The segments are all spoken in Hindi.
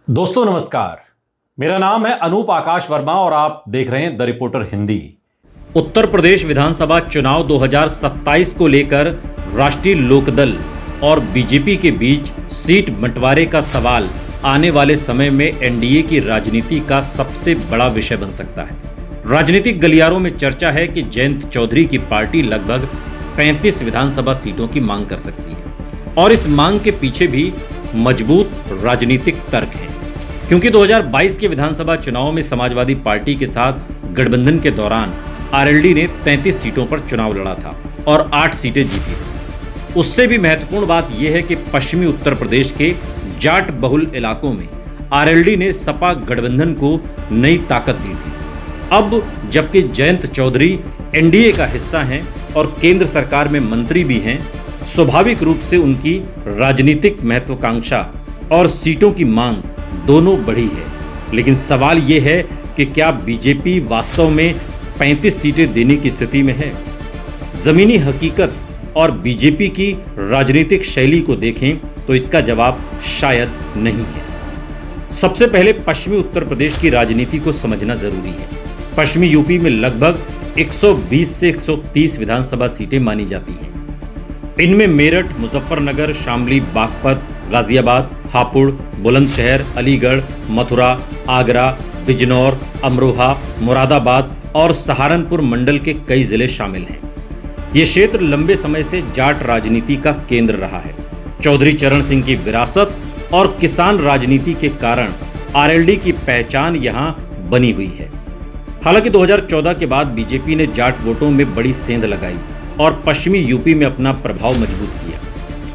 दोस्तों नमस्कार, मेरा नाम है अनूप आकाश वर्मा और आप देख रहे हैं द रिपोर्टर हिंदी। उत्तर प्रदेश विधानसभा चुनाव 2027 को लेकर राष्ट्रीय लोकदल और बीजेपी के बीच सीट बंटवारे का सवाल आने वाले समय में एनडीए की राजनीति का सबसे बड़ा विषय बन सकता है। राजनीतिक गलियारों में चर्चा है कि जयंत चौधरी की पार्टी लगभग 35 विधानसभा सीटों की मांग कर सकती है और इस मांग के पीछे भी मजबूत राजनीतिक तर्क है, क्योंकि 2022 के विधानसभा चुनाव में समाजवादी पार्टी के साथ गठबंधन के दौरान आरएलडी ने 33 सीटों पर चुनाव लड़ा था और 8 सीटें जीती थी। उससे भी महत्वपूर्ण बात यह है कि पश्चिमी उत्तर प्रदेश के जाट बहुल इलाकों में आरएलडी ने सपा गठबंधन को नई ताकत दी थी। अब जबकि जयंत चौधरी एनडीए का हिस्सा हैं और केंद्र सरकार में मंत्री भी हैं, स्वाभाविक रूप से उनकी राजनीतिक महत्वाकांक्षा और सीटों की मांग दोनों बढ़ी है। लेकिन सवाल यह है कि क्या बीजेपी वास्तव में 35 सीटें देने की स्थिति में है? जमीनी हकीकत और बीजेपी की राजनीतिक शैली को देखें तो इसका जवाब शायद नहीं है। सबसे पहले पश्चिमी उत्तर प्रदेश की राजनीति को समझना जरूरी है। पश्चिमी यूपी में लगभग 120 से 130 विधानसभा सीटें मानी जाती हैं। इनमें मेरठ, मुजफ्फरनगर, शामली, बागपत, गाजियाबाद, हापुड़, बुलंदशहर, अलीगढ़, मथुरा, आगरा, बिजनौर, अमरोहा, मुरादाबाद और सहारनपुर मंडल के कई जिले शामिल हैं। ये क्षेत्र लंबे समय से जाट राजनीति का केंद्र रहा है। चौधरी चरण सिंह की विरासत और किसान राजनीति के कारण आरएलडी की पहचान यहां बनी हुई है। हालांकि 2014 के बाद बीजेपी ने जाट वोटों में बड़ी सेंध लगाई और पश्चिमी यूपी में अपना प्रभाव मजबूत किया।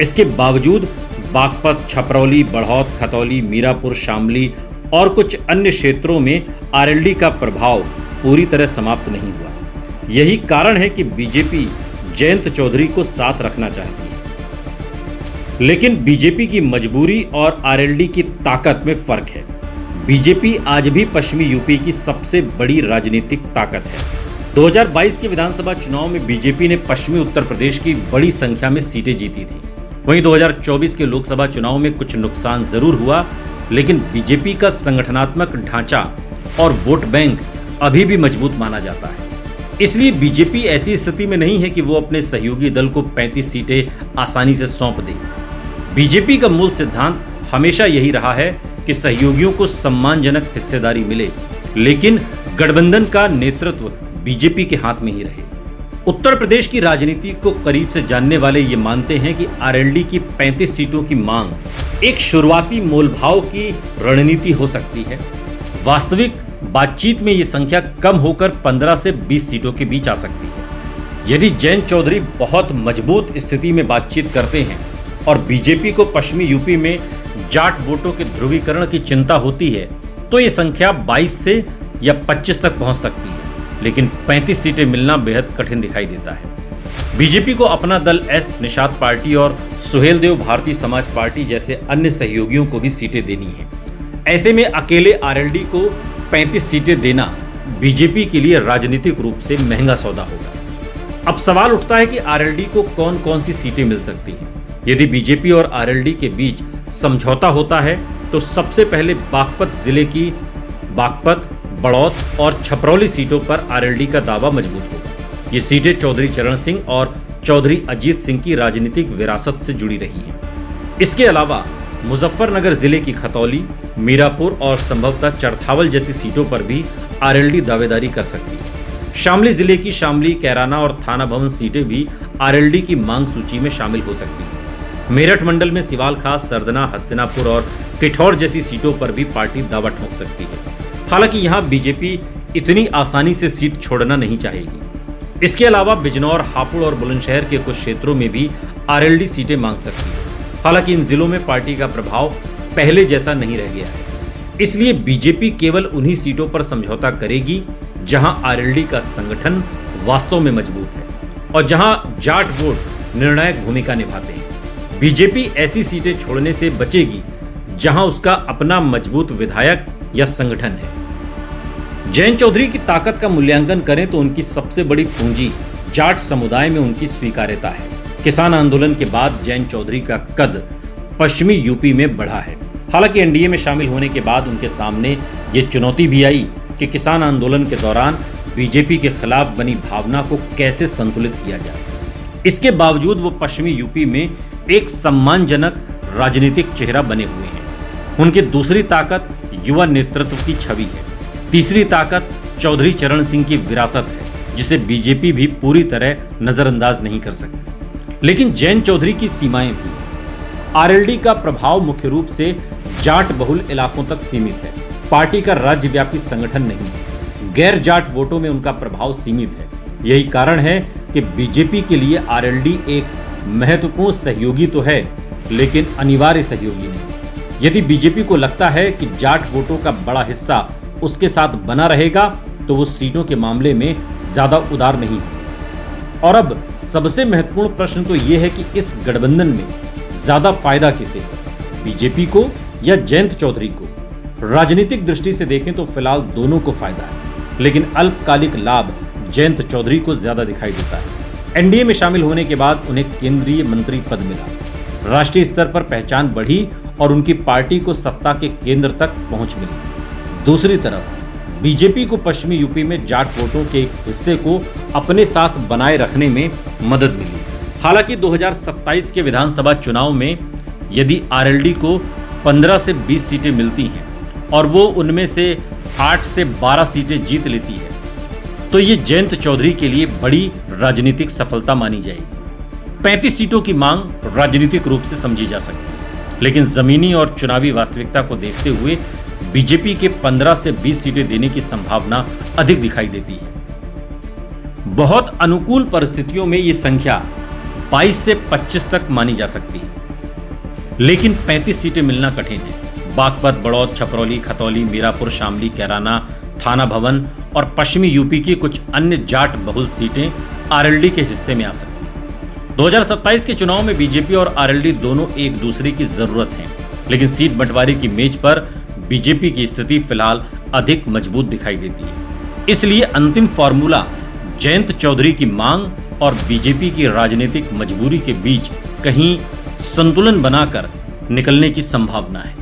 इसके बावजूद बागपत, छपरौली, बढ़ौत, खतौली, मीरापुर, शामली और कुछ अन्य क्षेत्रों में आरएलडी का प्रभाव पूरी तरह समाप्त नहीं हुआ। यही कारण है कि बीजेपी जयंत चौधरी को साथ रखना चाहती है। लेकिन बीजेपी की मजबूरी और आरएलडी की ताकत में फर्क है। बीजेपी आज भी पश्चिमी यूपी की सबसे बड़ी राजनीतिक ताकत है। 2022 के विधानसभा चुनाव में बीजेपी ने पश्चिमी उत्तर प्रदेश की बड़ी संख्या में सीटें जीती थी। वहीं 2024 के लोकसभा चुनाव में कुछ नुकसान जरूर हुआ, लेकिन बीजेपी का संगठनात्मक ढांचा और वोट बैंक अभी भी मजबूत माना जाता है। इसलिए बीजेपी ऐसी स्थिति में नहीं है कि वो अपने सहयोगी दल को 35 सीटें आसानी से सौंप दे। बीजेपी का मूल सिद्धांत हमेशा यही रहा है कि सहयोगियों को सम्मानजनक हिस्सेदारी मिले, लेकिन गठबंधन का नेतृत्व बीजेपी के हाथ में ही रहे। उत्तर प्रदेश की राजनीति को करीब से जानने वाले ये मानते हैं कि आरएलडी की 35 सीटों की मांग एक शुरुआती मोलभाव की रणनीति हो सकती है। वास्तविक बातचीत में ये संख्या कम होकर 15 से 20 सीटों के बीच आ सकती है। यदि जयंत चौधरी बहुत मजबूत स्थिति में बातचीत करते हैं और बीजेपी को पश्चिमी यूपी में जाट वोटों के ध्रुवीकरण की चिंता होती है, तो ये संख्या 22 से या 25 तक पहुंच सकती है, लेकिन 35 सीटें मिलना बेहद कठिन दिखाई देता है। बीजेपी को अपना दल एस निषाद पार्टी और सुहेलदेव भारतीय समाज पार्टी जैसे अन्य सहयोगियों को भी सीटें देनी है। ऐसे में अकेले आरएलडी को 35 सीटें देना बीजेपी के लिए राजनीतिक रूप से महंगा सौदा होगा। अब सवाल उठता है कि आरएलडी को कौन कौन सी सीटें मिल सकती हैं। यदि बीजेपी और आरएलडी के बीच समझौता होता है तो सबसे पहले बागपत जिले की बागपत, बढ़ौत और छपरौली सीटों पर आरएलडी का दावा मजबूत होगा। ये सीटें चौधरी चरण सिंह और चौधरी अजीत सिंह की राजनीतिक विरासत से जुड़ी रही हैं। इसके अलावा मुजफ्फरनगर जिले की खतौली, मीरापुर और संभवतः चरथावल जैसी सीटों पर भी आरएलडी दावेदारी कर सकती है। शामली जिले की शामली, कैराना और थाना भवन सीटें भी आरएलडी की मांग सूची में शामिल हो सकती हैं। मेरठ मंडल में सिवाल खास, सरदना, हस्तिनापुर और किठौर जैसी सीटों पर भी पार्टी दावा ठोक सकती है। हालांकि यहां बीजेपी इतनी आसानी से सीट छोड़ना नहीं चाहेगी। इसके अलावा बिजनौर, हापुड़ और बुलंदशहर के कुछ क्षेत्रों में भी आरएलडी सीटें मांग सकती है। हालांकि इन जिलों में पार्टी का प्रभाव पहले जैसा नहीं रह गया है। इसलिए बीजेपी केवल उन्हीं सीटों पर समझौता करेगी जहां आरएलडी का संगठन वास्तव में मजबूत है और जहां जाट वोट निर्णायक भूमिका निभाते हैं। बीजेपी ऐसी सीटें छोड़ने से बचेगी जहां उसका अपना मजबूत विधायक या संगठन है। जयंत चौधरी की ताकत का मूल्यांकन करें तो उनकी सबसे बड़ी पूंजी जाट समुदाय में उनकी स्वीकार्यता है। किसान आंदोलन के बाद जयंत चौधरी का कद पश्चिमी यूपी में बढ़ा है हालांकि एनडीए में शामिल होने के बाद उनके सामने ये चुनौती भी आई कि किसान आंदोलन के दौरान बीजेपी के खिलाफ बनी भावना को कैसे संतुलित किया जाए। इसके बावजूद वो पश्चिमी यूपी में एक सम्मानजनक राजनीतिक चेहरा बने हुए हैं। उनकी दूसरी ताकत युवा नेतृत्व की छवि है। तीसरी ताकत चौधरी चरण सिंह की विरासत है, जिसे बीजेपी भी पूरी तरह नजरअंदाज नहीं कर सकती। लेकिन जयंत चौधरी की सीमाएं भी हैं। आरएलडी का प्रभाव मुख्य रूप से जाट बहुल इलाकों तक सीमित है। पार्टी का राज्यव्यापी संगठन नहीं है। गैर जाट वोटों में उनका प्रभाव सीमित है। यही कारण है कि बीजेपी के लिए आरएलडी एक महत्वपूर्ण सहयोगी तो है, लेकिन अनिवार्य सहयोगी नहीं। यदि बीजेपी को लगता है कि जाट वोटों का बड़ा हिस्सा उसके साथ बना रहेगा, तो वो सीटों के मामले में ज्यादा उदार नहीं है। और अब सबसे महत्वपूर्ण प्रश्न तो यह है कि इस गठबंधन में ज्यादा फायदा किसे है, बीजेपी को या जयंत चौधरी को। राजनीतिक दृष्टि से देखें तो फिलहाल दोनों को फायदा है, लेकिन अल्पकालिक लाभ जयंत चौधरी को ज्यादा दिखाई देता है। एनडीए में शामिल होने के बाद उन्हें केंद्रीय मंत्री पद मिला, राष्ट्रीय स्तर पर पहचान बढ़ी और उनकी पार्टी को सत्ता के केंद्र तक पहुंच मिली। दूसरी तरफ बीजेपी को पश्चिमी यूपी में जाट वोटों के एक हिस्से को अपने साथ बनाए रखने में मदद मिली। हालांकि 2027 के विधानसभा चुनाव में यदि आरएलडी को 15 से 20 सीटें मिलती हैं और वो उनमें से 8 से 12 सीटें जीत लेती है, तो ये जयंत चौधरी के लिए बड़ी राजनीतिक सफलता मानी जाएगी। 35 सीटों की मांग राजनीतिक रूप से समझी जा सकती है, लेकिन जमीनी और चुनावी वास्तविकता को देखते हुए बीजेपी के 15 से 20 सीटें देने की संभावना अधिक दिखाई देती है। बहुत अनुकूल परिस्थितियों में ये संख्या 22 से 25 तक मानी जा सकती है, लेकिन 35 सीटें मिलना कठिन है। बागपत, बड़ौद, छपरौली, खतौली, मीरापुर, शामली, कैराना, थाना भवन और पश्चिमी यूपी की कुछ अन्य जाट बहुल सीटें आरएलडी के हिस्से में आ सकती हैं। 2027 के चुनाव में बीजेपी और आरएलडी दोनों एक दूसरे की जरूरत हैं, लेकिन सीट बंटवारे की मेज पर बीजेपी की स्थिति फिलहाल अधिक मजबूत दिखाई देती है। इसलिए अंतिम फॉर्मूला जयंत चौधरी की मांग और बीजेपी की राजनीतिक मजबूरी के बीच कहीं संतुलन बनाकर निकलने की संभावना है।